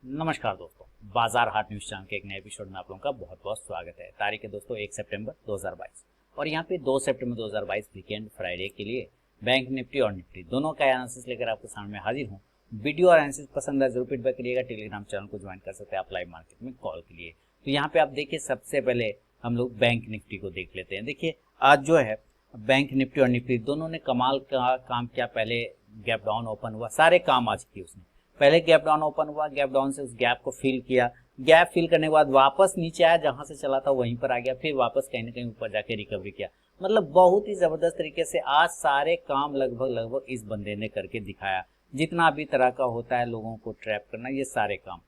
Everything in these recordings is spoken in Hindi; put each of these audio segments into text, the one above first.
नमस्कार दोस्तों, बाजार हाट न्यूज चैनल के एक नए एपिसोड में आप लोगों का बहुत बहुत स्वागत है। तारीख है दोस्तों 1 सितंबर 2022 और यहाँ पे 2 सितंबर 2022 वीकेंड फ्राइडे के लिए बैंक निफ्टी और निफ्टी दोनों का एनालिसिस लेकर आपके सामने हाजिर हूँ। वीडियो और एनालिसिस पसंद है जरूर फीडबैक करिएगा। टेलीग्राम चैनल को ज्वाइन कर सकते हैं आप लाइव मार्केट में कॉल के लिए। तो यहाँ पे आप देखिए, सबसे पहले हम लोग बैंक निफ्टी को देख लेते हैं। देखिए आज जो है बैंक निफ्टी और निफ्टी दोनों ने कमाल का काम किया। पहले गैप डाउन ओपन हुआ, सारे काम आज किए उसने। पहले गैप डाउन ओपन हुआ, गैप डाउन से उस गैप को फिल किया, गैप फिल करने के बाद वापस नीचे आया, जहां से चला था वहीं पर आ गया, फिर वापस कहीं ना कहीं ऊपर जाके रिकवरी किया। मतलब बहुत ही जबरदस्त तरीके से आज सारे काम लगभग इस बंदे ने करके दिखाया। जितना भी तरह का होता है लोगों को ट्रैप करना, ये सारे काम।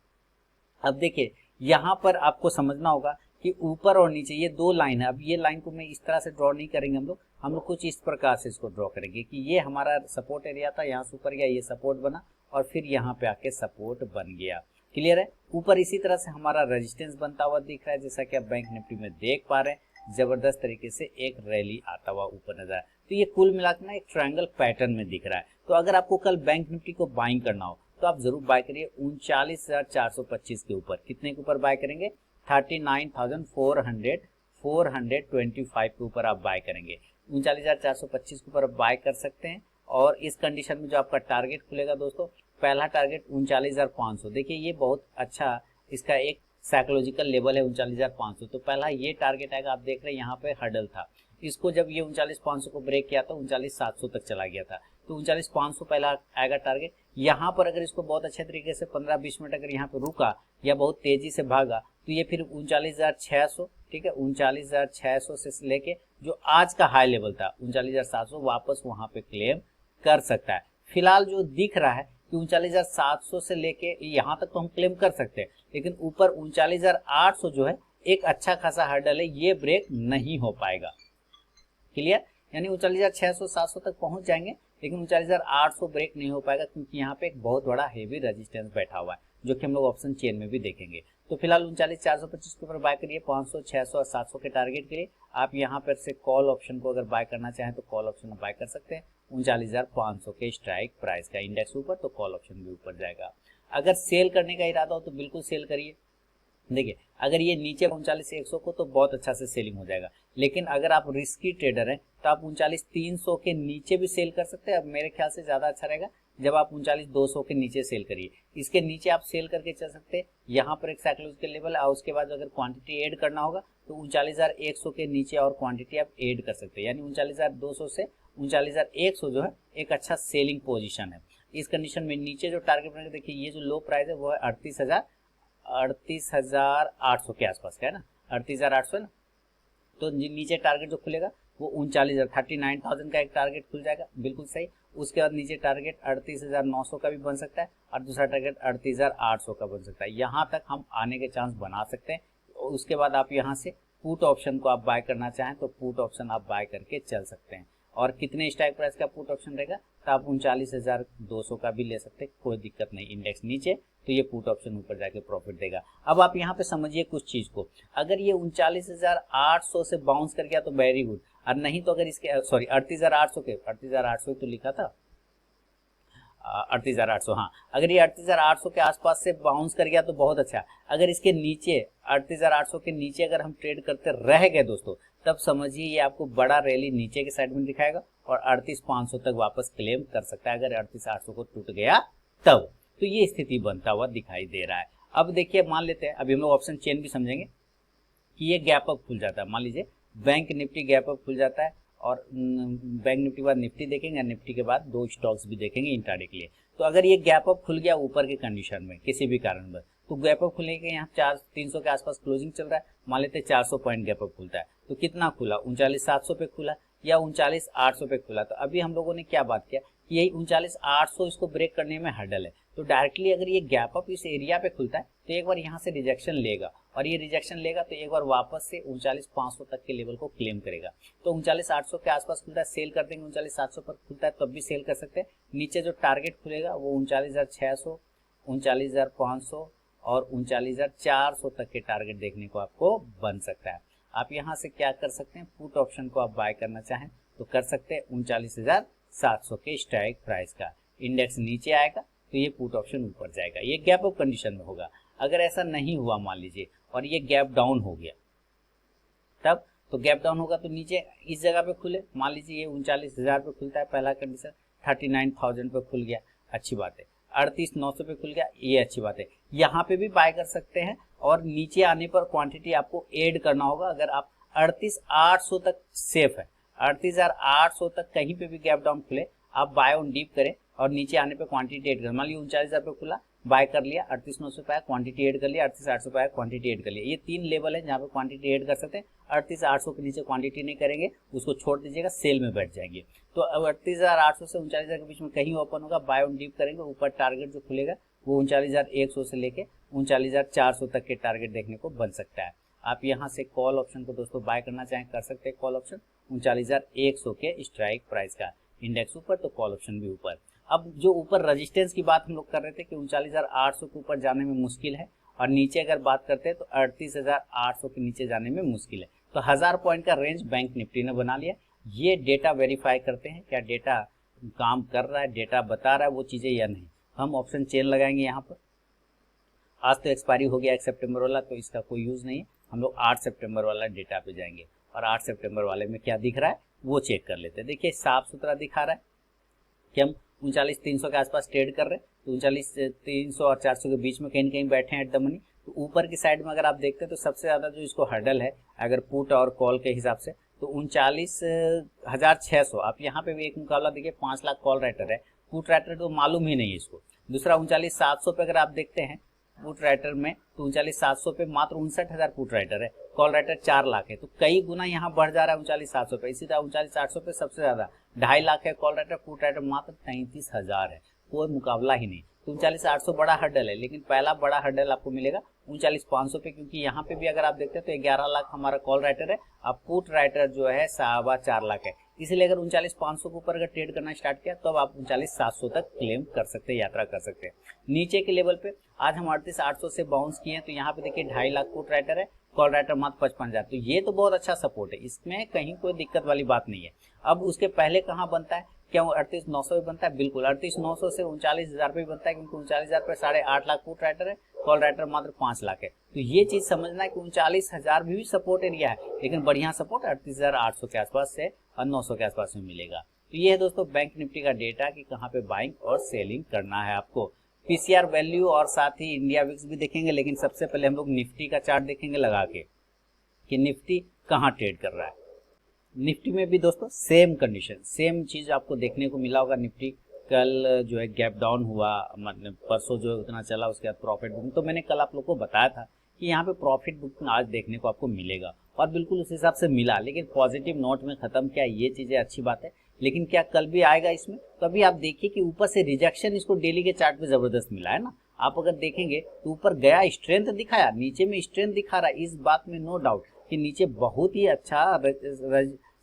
अब देखिए यहाँ पर आपको समझना होगा कि ऊपर और नीचे ये दो लाइन है। अब ये लाइन को मैं इस तरह से ड्रॉ नहीं करेंगे, हम लोग कुछ इस प्रकार से इसको ड्रॉ करेंगे कि ये हमारा सपोर्ट एरिया था, यहाँ से ऊपर गया, ये सपोर्ट बना और फिर यहाँ पे आके सपोर्ट बन गया। क्लियर है। ऊपर इसी तरह से हमारा रेजिस्टेंस बनता हुआ दिख रहा है, जैसा कि आप बैंक निफ्टी में देख पा रहे हैं। जबरदस्त तरीके से एक रैली आता हुआ ऊपर नजर आया। तो ये कुल मिलाकर ना एक ट्रायंगल पैटर्न में दिख रहा है। तो अगर आपको कल बैंक निफ्टी को बाइंग करना हो तो आप जरूर बाय करिए 39,425 के ऊपर। कितने के ऊपर बाय करेंगे? 39,425 के ऊपर आप बाय करेंगे। 39,425 के ऊपर आप बाय कर सकते हैं। और इस कंडीशन में जो आपका टारगेट खुलेगा दोस्तों, पहला टारगेट 39,500। देखिए ये बहुत अच्छा इसका एक साइकोलॉजिकल लेवल है 39,500। तो पहला ये टारगेट आएगा। आप देख रहे हैं यहाँ पे हर्डल था, इसको जब ये 39,500 को ब्रेक किया था 39,700 तक चला गया था। तो 39,500 पहला आएगा टारगेट। यहाँ पर अगर इसको बहुत अच्छे तरीके से 15-20 मिनट अगर यहाँ पे रुका या बहुत तेजी से भागा तो ये फिर 39,600, ठीक है, 39,600 से लेके जो आज का हाई लेवल था 39,700 वापस वहां पे क्लेम कर सकता है। फिलहाल जो दिख रहा है कि 39,700 से लेके यहाँ तक तो हम क्लेम कर सकते हैं, लेकिन ऊपर 39,800 जो है एक अच्छा खासा हर्डल है, ये ब्रेक नहीं हो पाएगा। क्लियर। यानी 39,600-700 तक पहुंच जाएंगे, लेकिन 39,800 ब्रेक नहीं हो पाएगा, क्योंकि यहाँ पे एक बहुत बड़ा हेवी रेजिस्टेंस बैठा हुआ है, जो कि हम लोग ऑप्शन चेन में भी देखेंगे। तो फिलहाल 39,425 के ऊपर बाय करिए 500, 600 और 700 के टारगेट के लिए। आप यहाँ पर से कॉल ऑप्शन को अगर बाय करना चाहें तो कॉल ऑप्शन बाय कर सकते हैं 39,500 के स्ट्राइक प्राइस का। इंडेक्स ऊपर तो कॉल ऑप्शन भी ऊपर जाएगा। अगर सेल करने का इरादा हो तो बिल्कुल सेल करिए। देखिए अगर ये नीचे 39,100 को तो बहुत अच्छा से सेलिंग हो जाएगा, लेकिन अगर आप रिस्की ट्रेडर हैं तो आप 39,300 के नीचे भी सेल कर सकते हैं। अब मेरे ख्याल से ज्यादा अच्छा रहेगा जब आप 39,200 के नीचे सेल करिए। इसके नीचे आप सेल करके चल सकते हैं। यहाँ पर एक साइकोलॉजिकल लेवल है और उसके बाद अगर क्वांटिटी ऐड करना होगा तो 39,100 के नीचे और क्वांटिटी आप ऐड कर सकते हैं। यानी 39,200 से 39,100 जो है एक अच्छा सेलिंग पोजिशन है। इस कंडीशन में नीचे जो टारगेट बनेगा, देखिए ये जो लो प्राइस है वो है 38,800 के आसपास का है ना, 38,800 है ना। तो नीचे टारगेट जो खुलेगा वो 39,000 का एक टारगेट खुल जाएगा, बिल्कुल सही। उसके बाद नीचे टारगेट 38,900 का भी बन सकता है और दूसरा टारगेट 38,800 का बन सकता है। यहाँ तक हम आने के चांस बना सकते हैं। उसके बाद आप यहाँ से पुट ऑप्शन को आप बाय करना चाहें तो पुट ऑप्शन आप बाय करके चल सकते हैं। और कितने स्ट्राइक प्राइस का पुट ऑप्शन रहेगा तो आप 39,200 का भी ले सकते हैं, कोई दिक्कत नहीं। इंडेक्स नीचे तो ये पुट ऑप्शन ऊपर जाके प्रॉफिट देगा। अब आप यहाँ पे समझिए कुछ चीज को, अगर ये 39,800 से बाउंस कर गया तो वेरी गुड, और नहीं तो अगर इसके 38,800 तो लिखा था 38,800, हाँ, अगर ये 38,800 के आसपास से बाउंस कर गया तो बहुत अच्छा। अगर इसके नीचे 38,800 के नीचे अगर हम ट्रेड करते रह गए दोस्तों, तब समझिए ये आपको बड़ा रैली नीचे के साइड में दिखाएगा और 38,500 तक वापस क्लेम कर सकता है अगर 38,800 को टूट गया तब। तो ये स्थिति बनता हुआ दिखाई दे रहा है। अब देखिए मान लेते हैं, अभी हम लोग ऑप्शन चेन भी समझेंगे कि ये गैप अप खुल जाता है। मान लीजिए बैंक निफ्टी गैप अप खुल जाता है और बैंक निफ्टी के बाद निफ्टी देखेंगे, निफ्टी के बाद दो स्टॉक्स भी देखेंगे इंट्राडे के लिए। तो अगर ये गैप अप खुल गया ऊपर के कंडीशन में किसी भी कारणवश, तो गैप अप खुलने के यहाँ 300 के आसपास क्लोजिंग चल रहा है। मान लेते हैं 400 पॉइंट गैप अप खुलता है, तो कितना खुला? 39,700 पे खुला या 39,800 पे खुला। तो अभी हम लोगों ने क्या बात किया कि यही 39,800 इसको ब्रेक करने में हर्डल है। तो डायरेक्टली अगर ये गैप अप इस एरिया पे खुलता है तो एक बार यहाँ से रिजेक्शन लेगा, और ये रिजेक्शन लेगा तो एक बार वापस से 39,500 तक के लेवल को क्लेम करेगा। तो 39,800 के आसपास खुलता है, सेल कर देंगे। 39,700 पर खुलता है तब भी सेल कर सकते हैं। नीचे जो टारगेट खुलेगा वो 39,600, 39,500 और 39,400 तक के टारगेट देखने को आपको बन सकता है। आप यहाँ से क्या कर सकते हैं, पुट ऑप्शन को आप बाय करना चाहें तो कर सकते हैं 39,700 के स्ट्राइक प्राइस का। इंडेक्स नीचे आएगा तो ये पुट ऑप्शन ऊपर जाएगा, ये गैप अप कंडीशन में होगा। अगर ऐसा नहीं हुआ मान लीजिए और ये गैप डाउन हो गया, तब तो गैप डाउन होगा तो नीचे इस जगह पे खुले, मान लीजिए ये 39,000 पे खुलता है, पहला कंडीशन 39,000 पे खुल गया, अच्छी बात है। 38,900 पे खुल गया, ये अच्छी बात है। यहाँ पे भी बाय कर सकते हैं और नीचे आने पर क्वांटिटी आपको ऐड करना होगा। अगर आप 38,800 तक सेफ है, 38,800 तक कहीं पे भी गैप डाउन खुले आप बाय ऑन डीप करें और नीचे आने पे क्वांटिटी ऐड करें। मान लीजिए 39,000 पे खुला, बाय कर लिया, 38,900 पे आया, क्वांटिटी ऐड कर लिया, 38,800 पे आया, क्वांटिटी ऐड कर लिया। ये 3 लेवल है जहाँ पे क्वांटिटी ऐड कर सकते हैं। 38,800 के नीचे क्वांटिटी नहीं करेंगे, उसको छोड़ दीजिएगा, सेल में बैठ जाएंगे। तो अब 38,800 से 39,000 के बीच में कहीं ओपन होगा, बाय ऑन डीप करेंगे, ऊपर टारगेट जो खुलेगा वो 39,100 से लेके 39,400 तक के टारगेट देखने को बन सकता है। आप यहाँ से कॉल ऑप्शन को दोस्तों बाय करना चाहें कर सकते हैं। कॉल ऑप्शन 39,100 के स्ट्राइक प्राइस का, इंडेक्स ऊपर तो कॉल ऑप्शन भी ऊपर। अब जो ऊपर रेजिस्टेंस की बात हम लोग कर रहे थे कि 39,800 के ऊपर जाने में मुश्किल है और नीचे अगर बात करते हैं तो 38,800 के नीचे जाने में मुश्किल है। तो 1000 पॉइंट का रेंज बैंक निफ्टी ने बना लिया। ये डेटा वेरीफाई करते हैं, क्या डेटा काम कर रहा है, डेटा बता रहा है वो चीज़ें या नहीं। हम ऑप्शन चेन लगाएंगे यहाँ पर। आज तो एक्सपायरी हो गया 1 सितंबर वाला, तो इसका कोई यूज़ नहीं है। हम लोग 8 सितंबर वाला डेटा पे जाएंगे और 8 सितंबर वाले में क्या दिख रहा है वो चेक कर लेते हैं। देखिए साफ सुथरा दिखा रहा है कि हम 39,300 के आसपास ट्रेड कर रहे हैं। तो 39,300 और 400 के बीच में कहीं न कहीं बैठे हैं एट द मनी। तो ऊपर की साइड में अगर आप देखते हैं तो सबसे ज़्यादा जो इसको हर्डल है अगर पुट और कॉल के हिसाब से तो 39,600। आप यहाँ पे भी एक मुकाबला देखिए, 5 लाख कॉल राइटर है, पुट राइटर तो मालूम ही नहीं है इसको। दूसरा 39,700 पे अगर आप देखते हैं पुट राइटर में तो 39,700 पे मात्र 59,000 पुट राइटर है, कॉल राइटर 4 लाख है। तो कई गुना यहाँ बढ़ जा रहा है 39,700 पे। इसी तरह 39,800 पे सबसे ज्यादा 2.5 लाख है कॉल राइटर, पुट राइटर मात्र 33,000 है, कोई मुकाबला ही नहीं। तो 39,800 बड़ा हर्डल है, लेकिन पहला बड़ा हर्डल आपको मिलेगा 39,500 पे, क्योंकि यहाँ पे भी अगर आप देखते हैं तो 11 लाख हमारा कॉल राइटर है, अब पुट राइटर जो है 4.25 लाख है। इसलिए अगर 39,500 के ऊपर अगर ट्रेड करना स्टार्ट किया तो अब आप 39,700 तक क्लेम कर सकते हैं, यात्रा कर सकते हैं। नीचे के लेवल पे आज हम 38,800 से बाउंस किए हैं, तो यहाँ पे देखिए 2.5 लाख पुट राइटर है, कॉल राइटर मात्र 55,000। तो ये तो बहुत अच्छा सपोर्ट है, इसमें कहीं कोई दिक्कत वाली बात नहीं है। अब उसके पहले कहाँ बनता है, क्या वो 38,900 पे बनता है? बिल्कुल 38,900 से 39,000 पे भी बनता है, क्योंकि 39,000 पे 8.5 लाख पुट राइटर है, कॉल राइटर मात्र 5 लाख है। तो ये चीज समझना है कि 39,000 भी सपोर्ट एरिया है, लेकिन बढ़िया सपोर्ट 38,800 के आसपास से और 900 के आसपास में मिलेगा। तो ये है दोस्तों बैंक निफ्टी का डेटा कि कहाँ पे बाइंग और सेलिंग करना है आपको। पीसीआर वैल्यू और साथ ही इंडिया विक्स भी देखेंगे, लेकिन सबसे पहले हम लोग निफ्टी का चार्ट देखेंगे लगा के कि निफ्टी कहाँ ट्रेड कर रहा है। निफ्टी में भी दोस्तों सेम कंडीशन, सेम चीज आपको देखने को मिला होगा। निफ्टी कल जो है गैप डाउन हुआ, मतलब परसों जो उतना चला उसके बाद प्रॉफिट बुकिंग, तो मैंने कल आप लोग को बताया था कि यहाँ पे प्रॉफिट बुकिंग आज देखने को आपको मिलेगा और बिल्कुल उस हिसाब से मिला, लेकिन पॉजिटिव नोट में खत्म किया, ये चीजें अच्छी बात है। लेकिन क्या कल भी आएगा इसमें? तो अभी आप देखिए कि ऊपर से रिजेक्शन इसको डेली के चार्ट पे जबरदस्त मिला है ना। आप अगर देखेंगे तो ऊपर गया, स्ट्रेंथ दिखाया, नीचे में स्ट्रेंथ दिखा रहा है, इस बात में नो डाउट कि नीचे बहुत ही अच्छा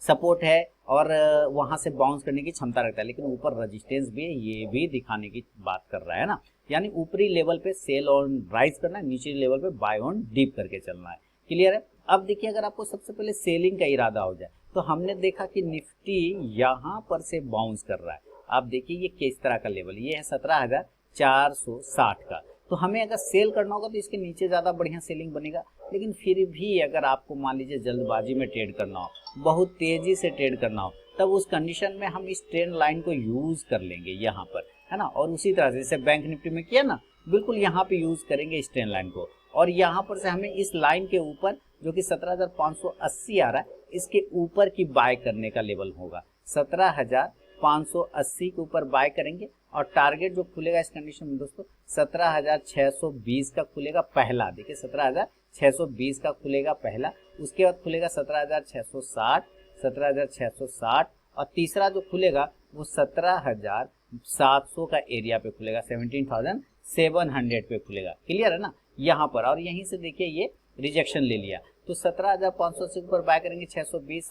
सपोर्ट है और वहां से बाउंस करने की क्षमता रखता है, लेकिन ऊपर रेजिस्टेंस भी है, ये भी दिखाने की बात कर रहा है ना। यानी ऊपरी लेवल पे सेल ऑन राइज करना है, नीचे लेवल पे बाय ऑन डीप करके चलना है। क्लियर है? अब देखिए अगर आपको सबसे पहले सेलिंग का इरादा हो जाए तो हमने देखा कि निफ्टी यहाँ पर से बाउंस कर रहा है। आप देखिए ये किस तरह का लेवल, ये है 17,460 का। तो हमें अगर सेल करना होगा तो इसके नीचे ज्यादा बढ़िया सेलिंग बनेगा, लेकिन फिर भी अगर आपको मान लीजिए जल्दबाजी में ट्रेड करना हो, बहुत तेजी से ट्रेड करना हो, तब उस कंडीशन में हम इस ट्रेंड लाइन को यूज कर लेंगे यहाँ पर, है ना। और उसी तरह से जैसे बैंक निफ्टी में किया ना, बिल्कुल यहाँ पे यूज करेंगे इस ट्रेंड लाइन को, और यहाँ पर से हमें इस लाइन के ऊपर जो कि 17,580 आ रहा है, इसके ऊपर की बाय करने का लेवल होगा। 17,580 के ऊपर बाय करेंगे और टारगेट जो खुलेगा इस कंडीशन में दोस्तों 17,620 का खुलेगा पहला। देखिए 17,620 का खुलेगा पहला, उसके बाद खुलेगा 17,660, 17,660 और तीसरा जो खुलेगा वो 17,700 का एरिया पे खुलेगा, 17,700 पे खुलेगा। क्लियर है ना यहाँ पर। और यहीं से देखिए ये रिजेक्शन ले लिया, तो 17,500 से ऊपर बाय करेंगे 620,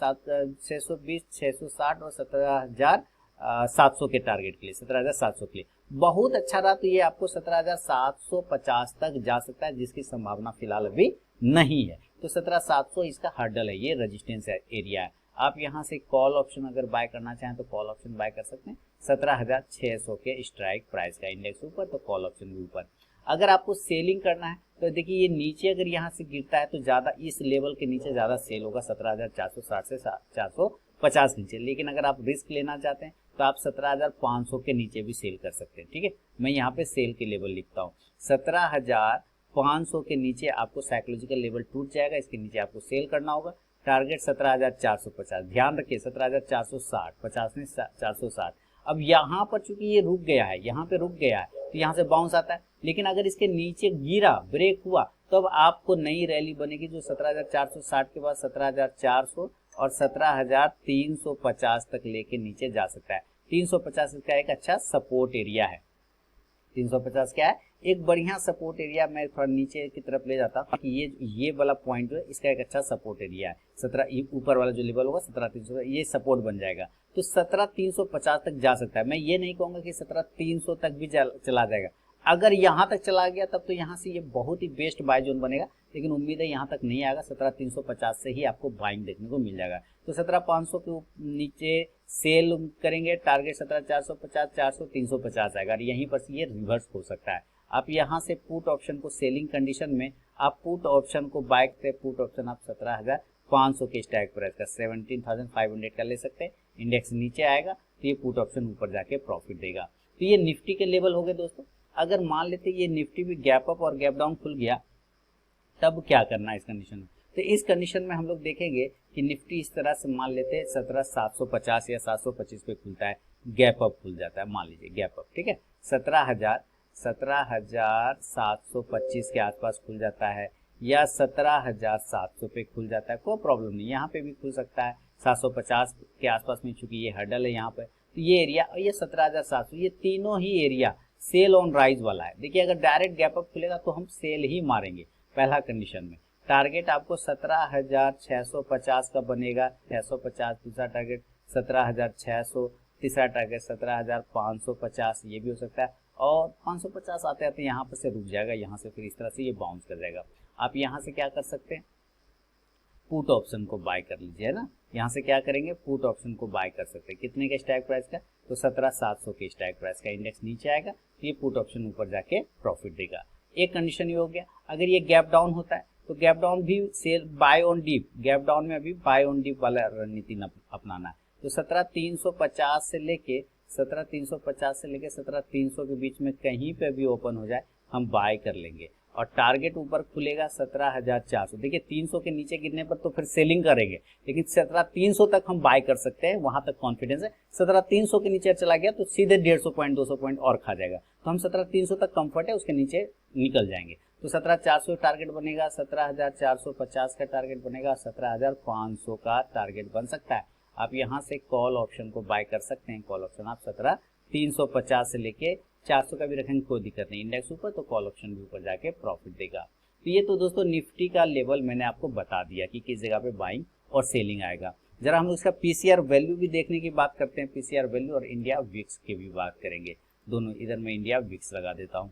660 और 17,700 के टारगेट के लिए, 17,700 के लिए बहुत अच्छा रहा। तो ये आपको 17,750 तक जा सकता है, जिसकी संभावना फिलहाल अभी नहीं है। तो 17,700 इसका हर्डल है, ये रेजिस्टेंस एरिया है। आप यहाँ से कॉल ऑप्शन अगर बाय करना चाहें तो कॉल ऑप्शन बाय कर सकते हैं 17,600 के स्ट्राइक प्राइस का। इंडेक्स ऊपर तो कॉल ऑप्शन भी ऊपर। अगर आपको सेलिंग करना है तो देखिए ये नीचे अगर यहाँ से गिरता है तो ज़्यादा इस लेवल के नीचे ज़्यादा सेल होगा 17,460 से 450 के नीचे। लेकिन अगर आप रिस्क लेना चाहते हैं तो आप 17,500 के नीचे भी सेल कर सकते हैं। ठीक है, मैं यहाँ पे सेल के लेवल लिखता हूँ 17,500 के नीचे आपको साइकोलॉजिकल लेवल टूट जाएगा, इसके नीचे आपको सेल करना होगा। टारगेट 17,450, ध्यान रखिए 17,460, 50 में 460। अब यहाँ पर चूंकि ये रुक गया है, यहाँ पे रुक गया है तो यहाँ से बाउंस आता है, लेकिन अगर इसके नीचे गिरा ब्रेक हुआ तो अब आपको नई रैली बनेगी जो 17,460 के बाद 17,400 और 17,350 तक लेके नीचे जा सकता है। 350 इसका एक अच्छा सपोर्ट एरिया है। 350 क्या है, एक बढ़िया सपोर्ट एरिया। मैं थोड़ा नीचे की तरफ ले जाता हूँ कि ये वाला पॉइंट जो है इसका एक अच्छा सपोर्ट एरिया है। 17 ऊपर वाला जो लेवल होगा 17,300 ये सपोर्ट बन जाएगा तो 17,350 तक जा सकता है। मैं ये नहीं कहूँगा कि 17,300 तक भी चला जाएगा। अगर यहाँ तक चला गया तब तो यहाँ से ये बहुत ही बेस्ट बाय जोन बनेगा, लेकिन उम्मीद है यहाँ तक नहीं आएगा। 17,350 से ही आपको बाइंग देखने को मिल जाएगा। तो 17,500 के नीचे सेल करेंगे, टारगेट 17,450, 400, 350 आएगा। यहीं पर ये रिवर्स हो सकता है। आप यहाँ से पुट ऑप्शन को सेलिंग कंडीशन में आप पुट ऑप्शन को बाय करते हैं। पुट ऑप्शन आप 17,500 के स्ट्राइक प्राइस का 17,500 का ले सकते हैं। इंडेक्स नीचे आएगा तो ये पुट ऑप्शन ऊपर जाके प्रॉफिट देगा। तो ये निफ्टी के लेवल हो गए दोस्तों। अगर मान लेते ये निफ्टी भी गैप अप और गैप डाउन खुल गया तब क्या करना है इस कंडीशन में। तो इस कंडीशन में हम लोग देखेंगे कि निफ्टी इस तरह से मान लेते हैं 17,750 या 725 पे खुलता है, गैप अप खुल जाता है, मान लीजिए गैप अप, ठीक है, 17,725 के आसपास खुल जाता है या 17,700 पे खुल जाता है, कोई प्रॉब्लम नहीं, यहाँ पे भी खुल सकता है 750 के आसपास में, चूंकि ये हर्डल है यहाँ पे। तो ये एरिया और ये 17,700 ये तीनों ही एरिया सेल ऑन राइज वाला है। देखिए अगर डायरेक्ट गैप अप खुलेगा तो हम सेल ही मारेंगे पहला कंडीशन में। टारगेट आपको 17,650 का बनेगा, 650 दूसरा टारगेट, 17,600 तीसरा टारगेट, 17,550 ये भी हो सकता है, और 550 आते आते यहाँ पर से रुक जाएगा, यहाँ से फिर इस तरह से ये बाउंस कर जाएगा। आप यहाँ से क्या कर सकते हैं, पुट ऑप्शन को बाय कर लीजिए, है ना। यहाँ से क्या करेंगे, पुट ऑप्शन को बाय कर सकते हैं। कितने के स्ट्राइक प्राइस का, तो 17,700 के स्ट्राइक प्राइस का। इंडेक्स नीचे आएगा तो ये पुट ऑप्शन ऊपर जाके प्रॉफिट देगा। एक कंडीशन ये हो गया। अगर ये गैप डाउन होता है तो गैप डाउन भी sell buy on dip, gap down में अभी बाय ऑन डीप वाला रणनीति अपनाना है। तो 17,350 से लेके 17,300 के बीच में कहीं पे भी ओपन हो जाए हम बाय कर लेंगे, और टारगेट ऊपर खुलेगा 17,400। देखिए 300 के नीचे गिरने पर तो फिर सेलिंग करेंगे, लेकिन 17,300 तक हम बाय कर सकते हैं, वहां तक कॉन्फिडेंस है। 17,300 के नीचे चला गया तो सीधे 150 पॉइंट 200 पॉइंट और खा जाएगा, तो हम 17,300 तक कंफर्ट है, उसके नीचे निकल जाएंगे। तो 17,400 टारगेट बनेगा, 17,450 का टारगेट बनेगा, 17,500 का टारगेट बन सकता है। आप यहाँ से कॉल ऑप्शन को बाय कर सकते हैं। कॉल ऑप्शन आप 17,350 से लेके 400 का भी रखेंगे, कोई दिक्कत नहीं। इंडेक्स ऊपर तो कॉल ऑप्शन भी ऊपर जाके प्रॉफिट देगा। तो ये तो दोस्तों निफ्टी का लेवल मैंने आपको बता दिया कि किस जगह पे बाइंग और सेलिंग आएगा। जरा हम इसका पीसीआर वैल्यू भी देखने की बात करते हैं। पीसीआर वैल्यू और इंडिया विक्स की भी बात करेंगे, दोनों। इधर मैं इंडिया विक्स लगा देता हूँ।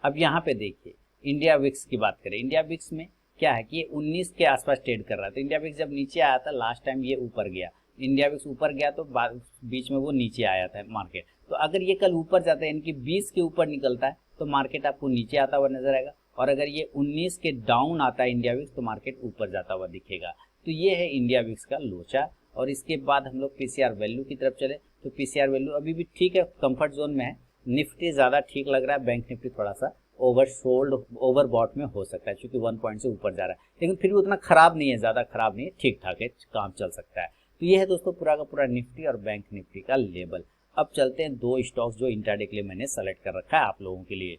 अब यहाँ पे देखिए इंडिया विक्स की बात करें। इंडिया विक्स में क्या है कि ये 19 के आसपास ट्रेड कर रहा है। तो इंडिया विक्स जब नीचे आया था लास्ट टाइम ये ऊपर गया, इंडिया विक्स ऊपर गया तो बीच में वो नीचे आया था मार्केट। तो अगर ये कल ऊपर जाता है, इनकी 20 के ऊपर निकलता है तो मार्केट आपको नीचे आता हुआ नजर आएगा, और अगर ये 19 के डाउन आता है इंडिया विक्स तो मार्केट ऊपर जाता हुआ दिखेगा। तो ये है इंडिया विक्स का लोचा। और इसके बाद हम लोग पीसीआर वैल्यू की तरफ चले तो पीसीआर वैल्यू अभी भी ठीक है, कंफर्ट जोन में है। निफ्टी ज्यादा ठीक लग रहा है, बैंक निफ्टी थोड़ा सा ओवरसोल्ड ओवरबॉट में हो सकता है, क्योंकि 1 पॉइंट से ऊपर जा रहा है, लेकिन फिर भी उतना खराब नहीं है, ज्यादा खराब नहीं है, ठीक ठाक है, काम चल सकता है। तो ये है दोस्तों पूरा का पूरा निफ्टी और बैंक निफ्टी का लेवल। अब चलते हैं दो स्टॉक्स जो इंट्राडे के लिए मैंने सेलेक्ट कर रखा है आप लोगों के लिए।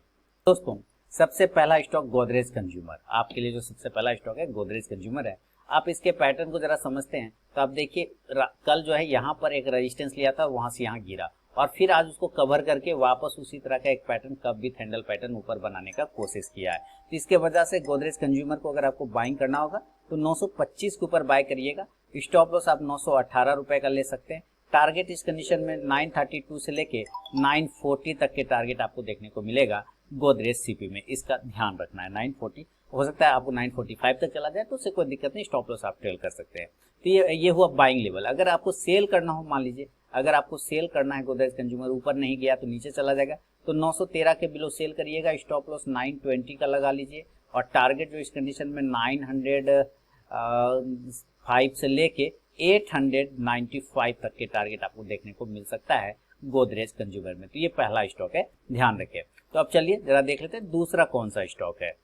दोस्तों सबसे पहला स्टॉक गोदरेज कंज्यूमर, आपके लिए जो सबसे पहला स्टॉक है गोदरेज कंज्यूमर है। आप इसके पैटर्न को जरा समझते हैं तो आप देखिए कल जो है यहाँ पर एक रेजिस्टेंस लिया था, वहां से यहाँ गिरा, और फिर आज उसको कवर करके वापस उसी तरह का एक pattern cup with handle pattern ऊपर बनाने का कोशिश किया है। तो इसके वजह से गोदरेज कंज्यूमर को अगर आपको बाइंग करना होगा तो 925 के ऊपर बाय करिएगा। स्टॉप लॉस आप 918 रुपए का ले सकते हैं। टारगेट इस कंडीशन में 932 से लेके 940 तक के टारगेट आपको देखने को मिलेगा। गोदरेज सीपी में, इसका ध्यान रखना है। 940 हो सकता है आपको 945 तक चला जाए, तो उससे कोई दिक्कत नहीं, स्टॉप लॉस आप ट्रेल कर सकते हैं। तो ये हुआ बाइंग लेवल। अगर आपको सेल करना हो, मान लीजिए अगर आपको सेल करना है गोदरेज कंज्यूमर, ऊपर नहीं गया तो नीचे चला जाएगा, तो 913 के बिलो सेल करिएगा, स्टॉप लॉस 920 का लगा लीजिए, और टारगेट जो इस कंडीशन में 905 से लेके 895 तक के टारगेट आपको देखने को मिल सकता है गोदरेज कंज्यूमर में। तो ये पहला स्टॉक है, ध्यान रखिए। तो अब चलिए जरा देख लेते हैं दूसरा कौन सा स्टॉक है।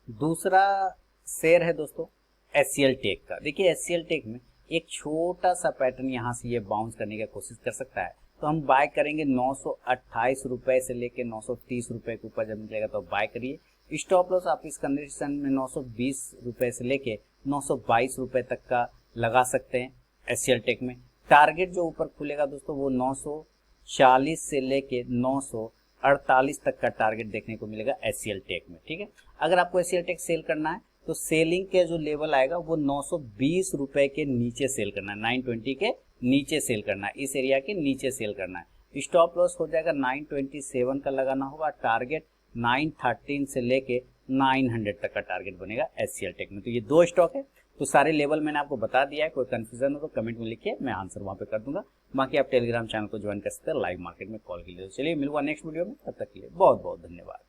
दूसरा शेयर है दोस्तों HCL टेक का। देखिए HCL टेक में एक छोटा सा पैटर्न यहाँ से ये बाउंस करने की कोशिश कर सकता है, तो हम बाय करेंगे 928 रुपए से लेके 930 रुपए के ऊपर जब निकलेगा तो बाय करिए। स्टॉप लॉस आप इस कंडीशन में 920 रुपए से लेके 922 रुपए तक का लगा सकते हैं HCL टेक में। टारगेट जो ऊपर खुलेगा दोस्तों वो 940 से लेके 948 तक का टारगेट देखने को मिलेगा HCL टेक में, ठीक है। अगर आपको HCL टेक सेल करना है तो सेलिंग के जो लेवल आएगा वो 920 रुपए के नीचे सेल करना है, 920 के नीचे सेल करना है, इस एरिया के नीचे सेल करना है। स्टॉप लॉस हो जाएगा 927 का लगाना होगा, टारगेट 913 से लेके 900 तक का टारगेट बनेगा HCL टेक में। तो ये दो स्टॉक है, तो सारे लेवल मैंने आपको बता दिया है। कोई कंफ्यूजन हो तो कमेंट में लिखिए, मैं आंसर वहां पे कर दूंगा। बाकी आप टेलीग्राम चैनल को ज्वाइन कर सकते हैं लाइव मार्केट में कॉल के लिए। तो चलिए मिलूंगा नेक्स्ट वीडियो में, तब तक के लिए बहुत बहुत धन्यवाद।